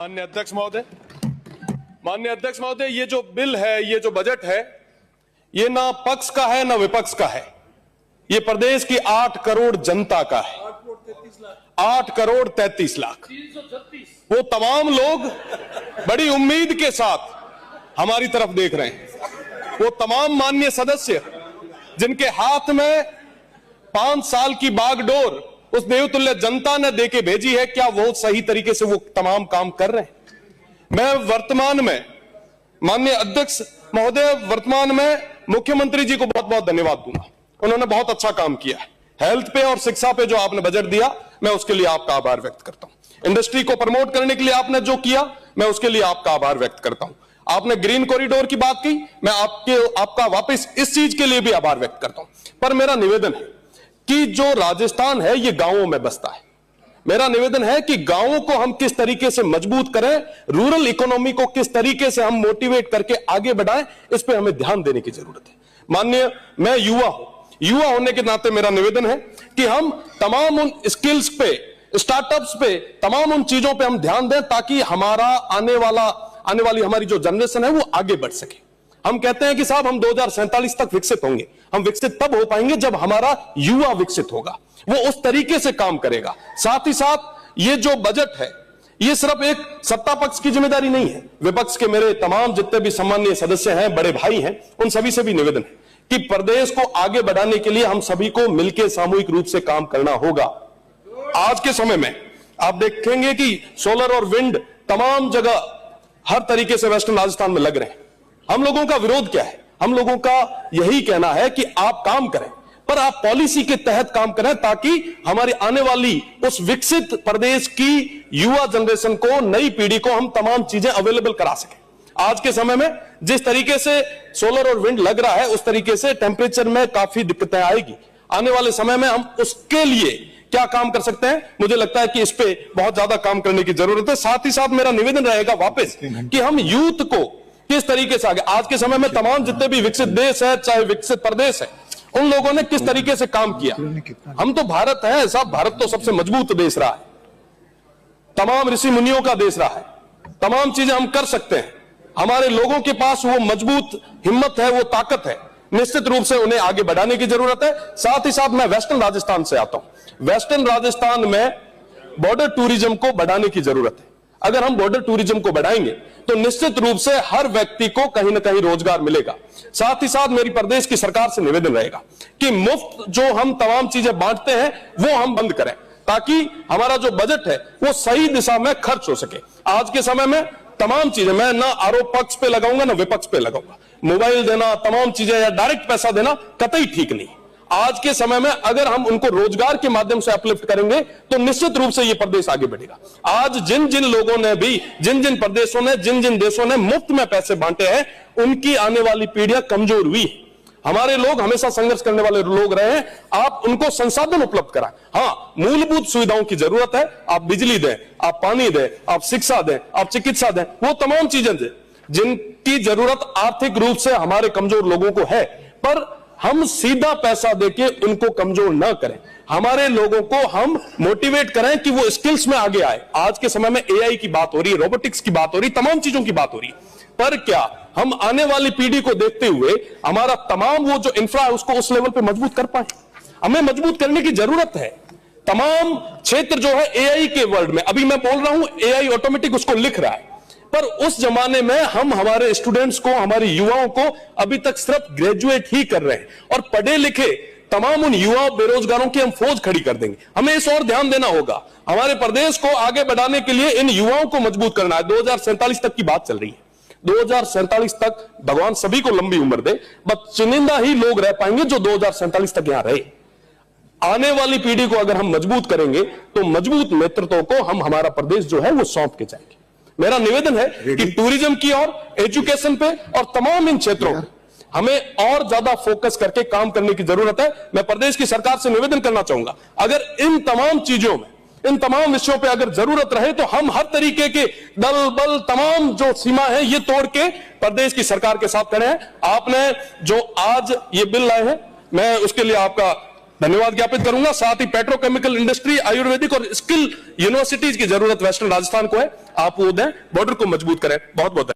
माननीय अध्यक्ष महोदय, ये जो बिल है, ये जो बजट है, ये ना पक्ष का है ना विपक्ष का है। ये प्रदेश की 8 करोड़ जनता का है। 8 करोड़ 33 लाख वो तमाम लोग बड़ी उम्मीद के साथ हमारी तरफ देख रहे हैं। वो तमाम माननीय सदस्य जिनके हाथ में 5 साल की बागडोर उस देवतुल्य जनता ने देके भेजी है, क्या वो सही तरीके से वो तमाम काम कर रहे हैं? मैं वर्तमान में माननीय अध्यक्ष महोदय, वर्तमान में मुख्यमंत्री जी को बहुत बहुत धन्यवाद दूंगा। उन्होंने बहुत अच्छा काम किया है। हेल्थ पे और शिक्षा पे जो आपने बजट दिया, मैं उसके लिए आपका आभार व्यक्त करता हूं। इंडस्ट्री को प्रमोट करने के लिए आपने जो किया, मैं उसके लिए आपका आभार व्यक्त करता हूं। आपने ग्रीन कॉरिडोर की बात की, मैं आपका वापस इस चीज के लिए भी आभार व्यक्त करता हूं। पर मेरा निवेदन है कि जो राजस्थान है ये गांवों में बसता है। मेरा निवेदन है कि गांवों को हम किस तरीके से मजबूत करें, रूरल इकोनॉमी को किस तरीके से हम मोटिवेट करके आगे बढ़ाएं, इस पे हमें ध्यान देने की जरूरत है। माननीय, मैं युवा होने के नाते मेरा निवेदन है कि हम तमाम उन स्किल्स पे, स्टार्टअप्स पे, तमाम उन चीजों पे हम ध्यान दें ताकि हमारा आने वाली हमारी जो जनरेशन है वो आगे बढ़ सके। हम कहते हैं कि साहब हम 2047 तक विकसित होंगे। हम विकसित तब हो पाएंगे जब हमारा युवा विकसित होगा, वो उस तरीके से काम करेगा। साथ ही साथ ये जो बजट है, ये सिर्फ एक सत्ता पक्ष की जिम्मेदारी नहीं है। विपक्ष के मेरे तमाम जितने भी सम्मानीय सदस्य हैं, बड़े भाई हैं, उन सभी से भी निवेदन है कि प्रदेश को आगे बढ़ाने के लिए हम सभी को मिलकर सामूहिक रूप से काम करना होगा। आज के समय में आप देखेंगे कि सोलर और विंड तमाम जगह हर तरीके से वेस्टर्न राजस्थान में लग रहे हैं। हम लोगों का विरोध क्या है? हम लोगों का यही कहना है कि आप काम करें, पर आप पॉलिसी के तहत काम करें ताकि हमारी आने वाली उस विकसित प्रदेश की युवा जनरेशन को, नई पीढ़ी को हम तमाम चीजें अवेलेबल करा सकें। आज के समय में जिस तरीके से सोलर और विंड लग रहा है, उस तरीके से टेम्परेचर में काफी दिक्कतें आएगी। आने वाले समय में हम उसके लिए क्या काम कर सकते हैं, मुझे लगता है कि इस पे बहुत ज्यादा काम करने की जरूरत है। साथ ही साथ मेरा निवेदन रहेगा वापस कि हम यूथ को किस तरीके से आगे, आज के समय में तमाम जितने भी विकसित देश है, चाहे विकसित प्रदेश है, उन लोगों ने किस तरीके से काम किया। हम तो भारत है साहब, भारत तो सबसे मजबूत देश रहा है, तमाम ऋषि मुनियों का देश रहा है, तमाम चीजें हम कर सकते हैं। हमारे लोगों के पास वो मजबूत हिम्मत है, वो ताकत है। निश्चित रूप से उन्हें आगे बढ़ाने की जरूरत है। साथ ही साथ मैं वेस्टर्न राजस्थान से आता हूं। वेस्टर्न राजस्थान में बॉर्डर टूरिज्म को बढ़ाने की जरूरत है। अगर हम बॉर्डर टूरिज्म को बढ़ाएंगे तो निश्चित रूप से हर व्यक्ति को कहीं ना कहीं रोजगार मिलेगा। साथ ही साथ मेरी प्रदेश की सरकार से निवेदन रहेगा कि मुफ्त जो हम तमाम चीजें बांटते हैं वो हम बंद करें, ताकि हमारा जो बजट है वो सही दिशा में खर्च हो सके। आज के समय में तमाम चीजें, मैं ना आरोप पक्ष पे लगाऊंगा ना विपक्ष पे लगाऊंगा। मोबाइल देना, तमाम चीजें या डायरेक्ट पैसा देना कतई ठीक नहीं। आज के समय में अगर हम उनको रोजगार के माध्यम से अपलिफ्ट करेंगे तो निश्चित रूप से ये प्रदेश आगे बढ़ेगा। आज जिन जिन लोगों ने भी, जिन जिन प्रदेशों ने, जिन जिन देशों ने मुफ्त में पैसे बांटे हैं, उनकी आने वाली पीढ़ियां कमजोर हुई। हमारे लोग हमेशा संघर्ष करने वाले लोग रहे हैं। आप उनको संसाधन उपलब्ध कराएं। हाँ, मूलभूत सुविधाओं की जरूरत है। आप बिजली दें, आप पानी दें, आप शिक्षा दें, आप चिकित्सा दें, वो तमाम चीजें दें जिनकी जरूरत आर्थिक रूप से हमारे कमजोर लोगों को है। पर हम सीधा पैसा देके उनको कमजोर ना करें। हमारे लोगों को हम मोटिवेट करें कि वो स्किल्स में आगे आए। आज के समय में एआई की बात हो रही है, रोबोटिक्स की बात हो रही है, तमाम चीजों की बात हो रही है। पर क्या हम आने वाली पीढ़ी को देखते हुए हमारा तमाम वो जो इंफ्रा है उसको उस लेवल पे मजबूत कर पाए? हमें मजबूत करने की जरूरत है। तमाम क्षेत्र जो है एआई के वर्ल्ड में, अभी मैं बोल रहा हूं एआई ऑटोमेटिक उसको लिख रहा है, पर उस जमाने में हम हमारे स्टूडेंट्स को, हमारे युवाओं को अभी तक सिर्फ ग्रेजुएट ही कर रहे हैं, और पढ़े लिखे तमाम उन युवा बेरोजगारों की हम फौज खड़ी कर देंगे। हमें इस और ध्यान देना होगा। हमारे प्रदेश को आगे बढ़ाने के लिए इन युवाओं को मजबूत करना है। 2047 तक की बात चल रही है। 2047 तक भगवान सभी को लंबी उम्र दे, बस चुनिंदा ही लोग रह पाएंगे जो 2047 तक यहां रहे। आने वाली पीढ़ी को अगर हम मजबूत करेंगे तो मजबूत नेतृत्व को हम, हमारा प्रदेश जो है वो सौंप के जाएंगे। मेरा निवेदन है कि टूरिज्म की और एजुकेशन पे और तमाम इन क्षेत्रों में हमें और ज्यादा फोकस करके काम करने की जरूरत है। मैं प्रदेश की सरकार से निवेदन करना चाहूंगा, अगर इन तमाम चीजों में, इन तमाम विषयों पे अगर जरूरत रहे तो हम हर तरीके के दल बल, तमाम जो सीमा है ये तोड़ के प्रदेश की सरकार के साथ खड़े हैं। आपने जो आज ये बिल लाए हैं, मैं उसके लिए आपका धन्यवाद ज्ञापित करूंगा। साथ ही पेट्रोकेमिकल इंडस्ट्री, आयुर्वेदिक और स्किल यूनिवर्सिटीज की जरूरत वेस्टर्न राजस्थान को है, आप वो दें, बॉर्डर को मजबूत करें। बहुत बहुत